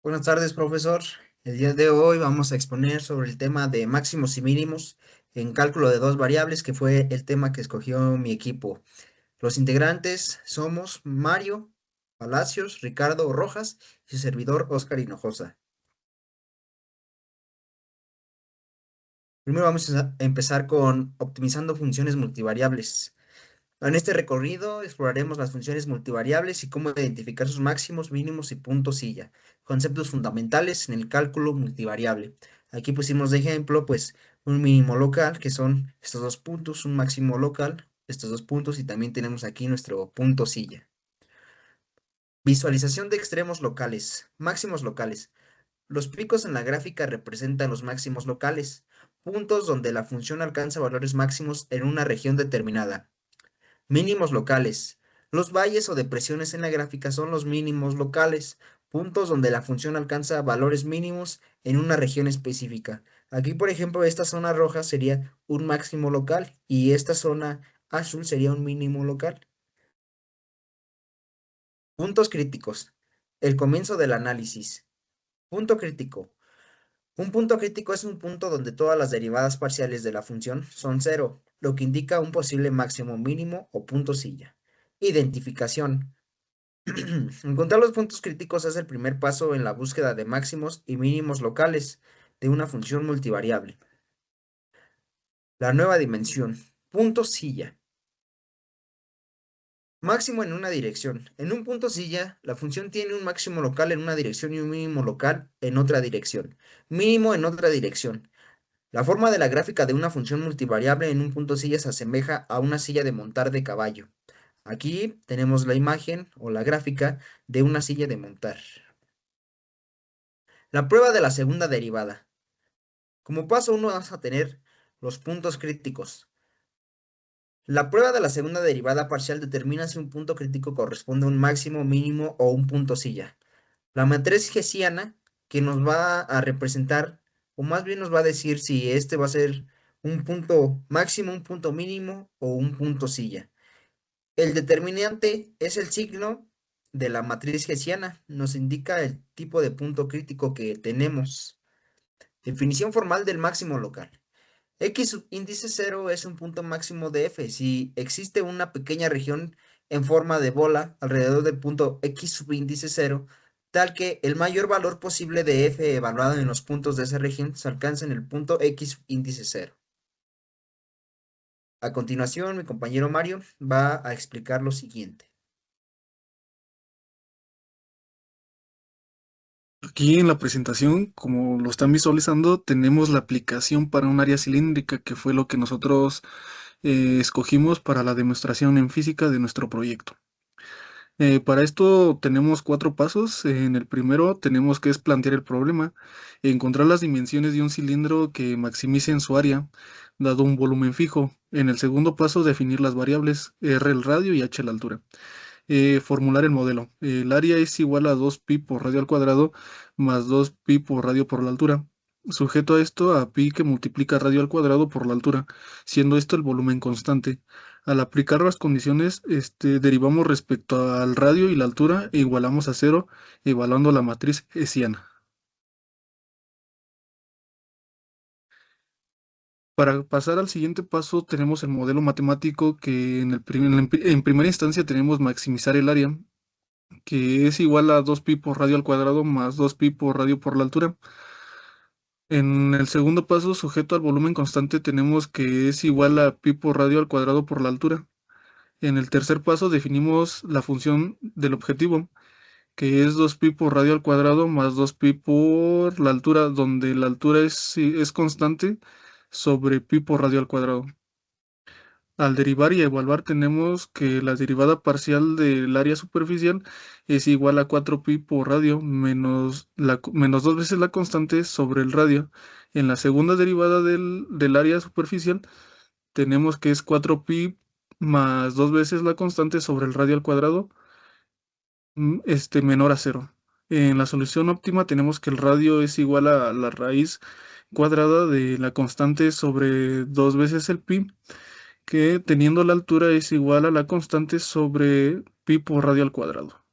Buenas tardes, profesor. El día de hoy vamos a exponer sobre el tema de máximos y mínimos en cálculo de dos variables, que fue el tema que escogió mi equipo. Los integrantes somos Mario Palacios, Ricardo Rojas y su servidor Oscar Hinojosa. Primero vamos a empezar con optimizando funciones multivariables. En este recorrido exploraremos las funciones multivariables y cómo identificar sus máximos, mínimos y puntos silla, conceptos fundamentales en el cálculo multivariable. Aquí pusimos de ejemplo, pues, un mínimo local, que son estos dos puntos, un máximo local, estos dos puntos, y también tenemos aquí nuestro punto silla. Visualización de extremos locales, máximos locales. Los picos en la gráfica representan los máximos locales, puntos donde la función alcanza valores máximos en una región determinada. Mínimos locales. Los valles o depresiones en la gráfica son los mínimos locales, puntos donde la función alcanza valores mínimos en una región específica. Aquí, por ejemplo, esta zona roja sería un máximo local y esta zona azul sería un mínimo local. Puntos críticos. El comienzo del análisis. Punto crítico. Un punto crítico es un punto donde todas las derivadas parciales de la función son cero, lo que indica un posible máximo mínimo o punto silla. Identificación. Encontrar los puntos críticos es el primer paso en la búsqueda de máximos y mínimos locales de una función multivariable. La nueva dimensión. Punto silla. Máximo en una dirección. En un punto silla, la función tiene un máximo local en una dirección y un mínimo local en otra dirección. Mínimo en otra dirección. La forma de la gráfica de una función multivariable en un punto silla se asemeja a una silla de montar de caballo. Aquí tenemos la imagen o la gráfica de una silla de montar. La prueba de la segunda derivada. Como paso uno vas a tener los puntos críticos. La prueba de la segunda derivada parcial determina si un punto crítico corresponde a un máximo, mínimo o un punto silla. La matriz hessiana que nos va a representar, o más bien nos va a decir si este va a ser un punto máximo, un punto mínimo o un punto silla. El determinante es el signo de la matriz hessiana, nos indica el tipo de punto crítico que tenemos. Definición formal del máximo local. X subíndice 0 es un punto máximo de f si existe una pequeña región en forma de bola alrededor del punto X subíndice 0, tal que el mayor valor posible de f evaluado en los puntos de esa región se alcanza en el punto X subíndice 0. A continuación, mi compañero Mario va a explicar lo siguiente. Aquí en la presentación, como lo están visualizando, tenemos la aplicación para un área cilíndrica, que fue lo que nosotros escogimos para la demostración en física de nuestro proyecto. Para esto tenemos cuatro pasos. En el primero tenemos que es plantear el problema, encontrar las dimensiones de un cilindro que maximicen su área, dado un volumen fijo. En el segundo paso, definir las variables R el radio y H la altura. Formular el modelo. El área es igual a 2pi por radio al cuadrado más 2pi por radio por la altura. Sujeto a esto a pi que multiplica radio al cuadrado por la altura, siendo esto el volumen constante. Al aplicar las condiciones, derivamos respecto al radio y la altura e igualamos a cero, evaluando la matriz hessiana. Para pasar al siguiente paso, tenemos el modelo matemático que en primera instancia tenemos maximizar el área, que es igual a 2pi por radio al cuadrado más 2pi por radio por la altura. En el segundo paso, sujeto al volumen constante, tenemos que es igual a pi por radio al cuadrado por la altura. En el tercer paso, definimos la función del objetivo, que es 2pi por radio al cuadrado más 2pi por la altura, donde la altura es constante sobre pi por radio al cuadrado. Al derivar y evaluar tenemos que la derivada parcial del área superficial es igual a 4pi por radio menos dos veces la constante sobre el radio. En la segunda derivada del área superficial tenemos que es 4pi más dos veces la constante sobre el radio al cuadrado, menor a cero. En la solución óptima tenemos que el radio es igual a la raíz cuadrada de la constante sobre dos veces el pi, que teniendo la altura es igual a la constante sobre pi por radio al cuadrado.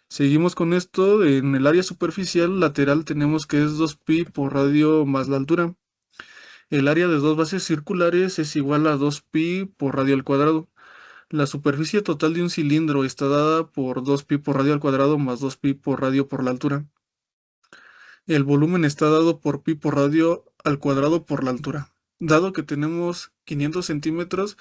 Seguimos con esto. En el área superficial lateral tenemos que es 2pi por radio más la altura. El área de dos bases circulares es igual a 2pi por radio al cuadrado. La superficie total de un cilindro está dada por 2pi por radio al cuadrado más 2pi por radio por la altura. El volumen está dado por pi por radio al cuadrado por la altura. Dado que tenemos 500 centímetros,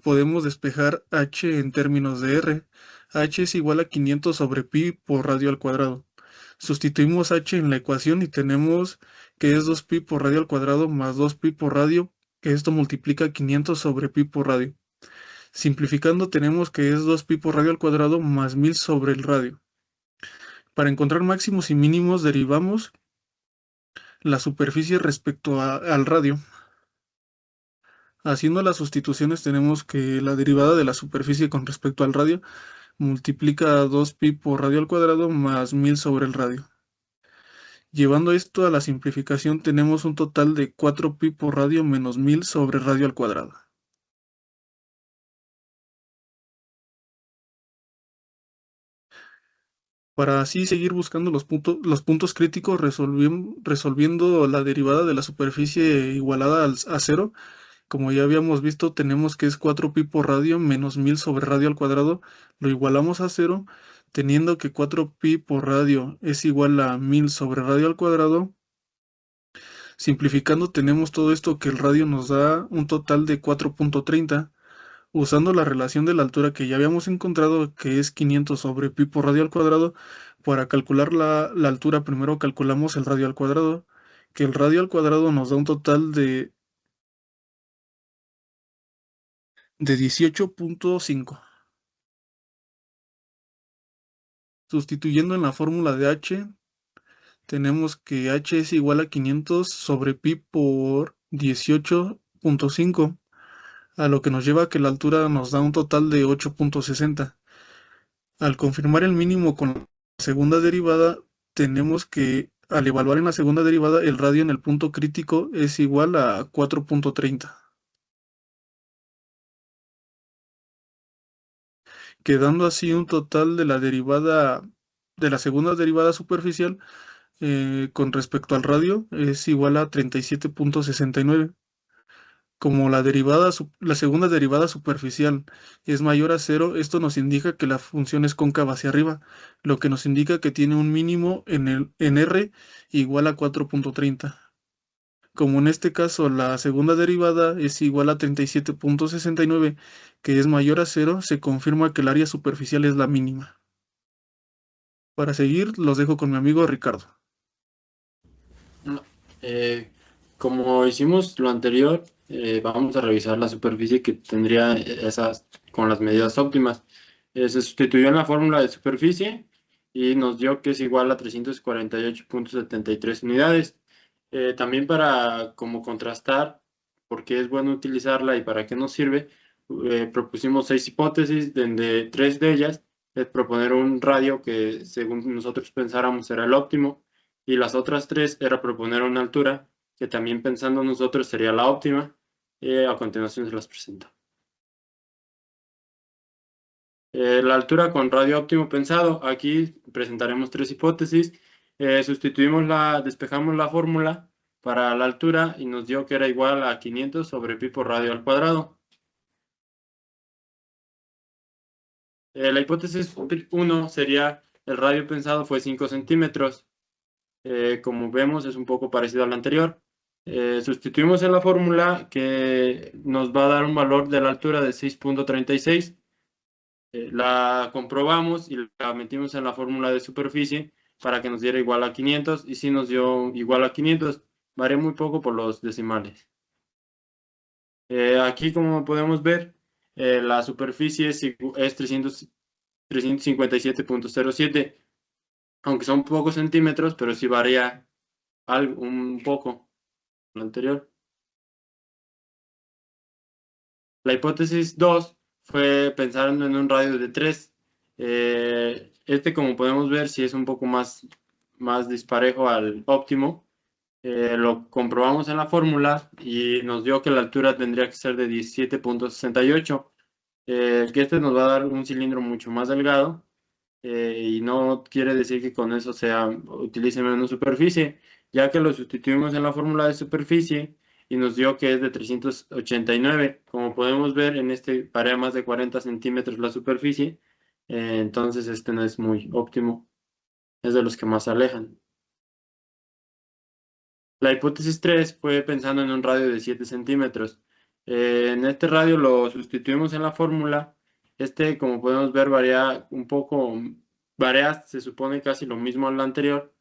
podemos despejar h en términos de r. H es igual a 500 sobre pi por radio al cuadrado. Sustituimos h en la ecuación y tenemos que es 2pi por radio al cuadrado más 2pi por radio, que esto multiplica 500 sobre pi por radio. Simplificando tenemos que es 2pi por radio al cuadrado más 1000 sobre el radio. Para encontrar máximos y mínimos derivamos la superficie respecto al radio. Haciendo las sustituciones tenemos que la derivada de la superficie con respecto al radio multiplica 2pi por radio al cuadrado más 1000 sobre el radio. Llevando esto a la simplificación tenemos un total de 4pi por radio menos 1000 sobre radio al cuadrado. Para así seguir buscando los puntos críticos resolviendo la derivada de la superficie igualada a cero, como ya habíamos visto, tenemos que es 4pi por radio menos 1000 sobre radio al cuadrado, lo igualamos a cero, teniendo que 4pi por radio es igual a 1000 sobre radio al cuadrado. Simplificando tenemos todo esto que el radio nos da un total de 4.30. Usando la relación de la altura que ya habíamos encontrado, que es 500 sobre pi por radio al cuadrado, para calcular la altura primero calculamos el radio al cuadrado, que el radio al cuadrado nos da un total de 18.5. Sustituyendo en la fórmula de h, tenemos que h es igual a 500 sobre pi por 18.5, a lo que nos lleva a que la altura nos da un total de 8.60. Al confirmar el mínimo con la segunda derivada, tenemos que al evaluar en la segunda derivada el radio en el punto crítico es igual a 4.30. Quedando así un total de la segunda derivada superficial con respecto al radio es igual a 37.69. Como la segunda derivada superficial es mayor a cero, esto nos indica que la función es cóncava hacia arriba, lo que nos indica que tiene un mínimo en R igual a 4.30. Como en este caso la segunda derivada es igual a 37.69, que es mayor a cero, se confirma que el área superficial es la mínima. Para seguir, los dejo con mi amigo Ricardo. Como hicimos lo anterior, vamos a revisar la superficie que tendría esas con las medidas óptimas. Se sustituyó en la fórmula de superficie y nos dio que es igual a 348.73 unidades. También para como contrastar por qué es bueno utilizarla y para qué nos sirve, propusimos 6 hipótesis, donde 3 de ellas es proponer un radio que según nosotros pensáramos era el óptimo, y las otras 3 era proponer una altura que también pensando nosotros sería la óptima. A continuación se las presento. La altura con radio óptimo pensado, aquí presentaremos 3 hipótesis. Despejamos la fórmula para la altura y nos dio que era igual a 500 sobre pi por radio al cuadrado. La hipótesis 1 sería el radio pensado fue 5 centímetros. Como vemos es un poco parecido al anterior. Sustituimos en la fórmula que nos va a dar un valor de la altura de 6.36. La comprobamos y la metimos en la fórmula de superficie para que nos diera igual a 500, y sí nos dio igual a 500, varía muy poco por los decimales. Aquí como podemos ver, la superficie es 357.07, aunque son pocos centímetros, pero sí varía un poco lo anterior. La hipótesis 2 fue pensando en un radio de 3. Como podemos ver, sí es un poco más disparejo al óptimo. Lo comprobamos en la fórmula y nos dio que la altura tendría que ser de 17.68. Que este nos va a dar un cilindro mucho más delgado. y no quiere decir que con eso utilice menos superficie, ya que lo sustituimos en la fórmula de superficie y nos dio que es de 389. Como podemos ver, en este varía más de 40 centímetros la superficie, entonces este no es muy óptimo, es de los que más se alejan. La hipótesis 3 fue pensando en un radio de 7 centímetros. En este radio lo sustituimos en la fórmula. Este, como podemos ver, varía un poco, varía, se supone casi lo mismo al anterior.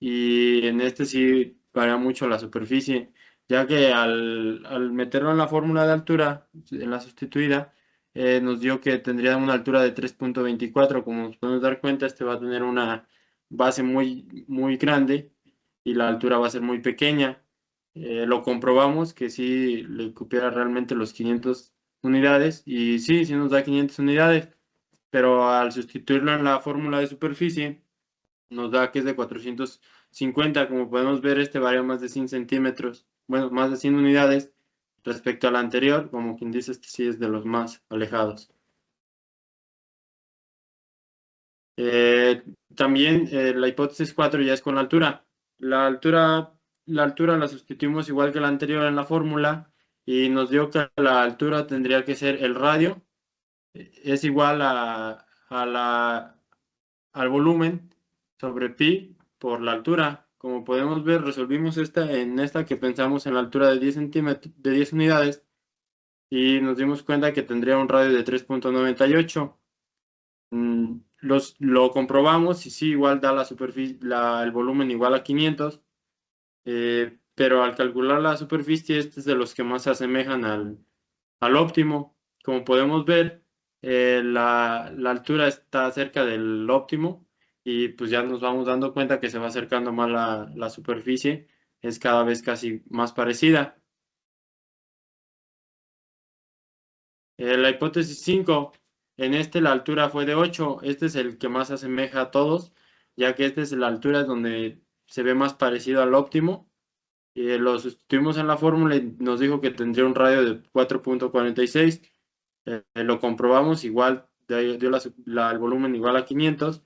Y en este sí varía mucho la superficie, ya que al meterlo en la fórmula de altura, en la sustituida, nos dio que tendría una altura de 3.24. Como nos podemos dar cuenta, este va a tener una base muy grande y la altura va a ser muy pequeña. Lo comprobamos que sí le cupiera realmente los 500 unidades y sí nos da 500 unidades, pero al sustituirlo en la fórmula de superficie nos da que es de 450. Como podemos ver, este varía más de 100 centímetros, bueno, más de 100 unidades respecto al anterior, como quien dice, este sí es de los más alejados. Eh, También la hipótesis 4 ya es con la altura. La altura la sustituimos igual que la anterior en la fórmula y nos dio que la altura tendría que ser el radio, es igual al volumen sobre pi por la altura. Como podemos ver, resolvimos esta que pensamos en la altura de 10 centímetros, de 10 unidades, y nos dimos cuenta que tendría un radio de 3.98. Lo comprobamos y sí, igual da la superficie, el volumen igual a 500, pero al calcular la superficie, este es de los que más se asemejan al óptimo. Como podemos ver, la altura está cerca del óptimo y pues ya nos vamos dando cuenta que se va acercando más la superficie, es cada vez casi más parecida. La hipótesis 5, en este la altura fue de 8. Este es el que más asemeja a todos, ya que esta es la altura donde se ve más parecido al óptimo. Lo sustituimos en la fórmula y nos dijo que tendría un radio de 4.46. Lo comprobamos, igual dio el volumen igual a 500.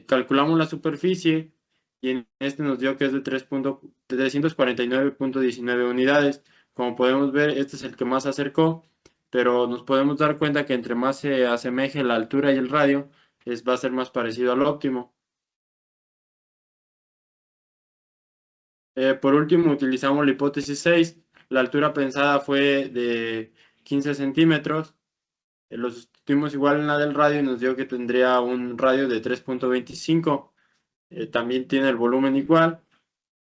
Calculamos la superficie y en este nos dio que es de 349.19 unidades. Como podemos ver, este es el que más se acercó, pero nos podemos dar cuenta que entre más se asemeje la altura y el radio, va a ser más parecido al óptimo. Por último, utilizamos la hipótesis 6. La altura pensada fue de 15 centímetros. Lo sustituimos igual en la del radio y nos dio que tendría un radio de 3.25. También tiene el volumen igual,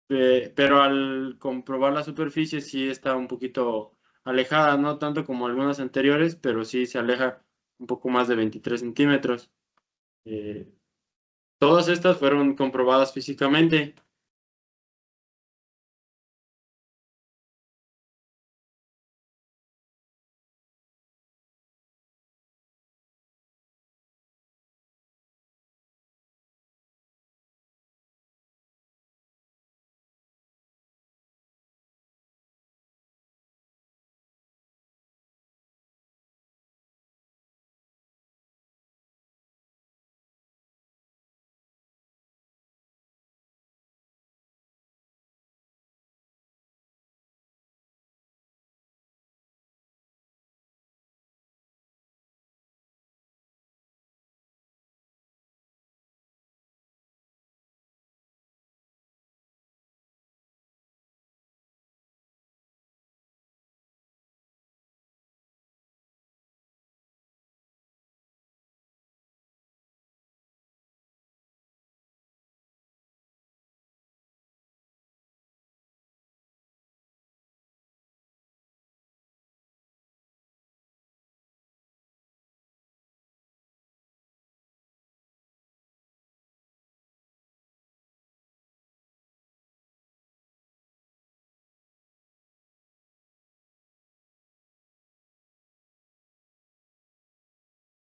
pero al comprobar la superficie sí está un poquito alejada, no tanto como algunas anteriores, pero sí se aleja un poco más de 23 centímetros. Todas estas fueron comprobadas físicamente.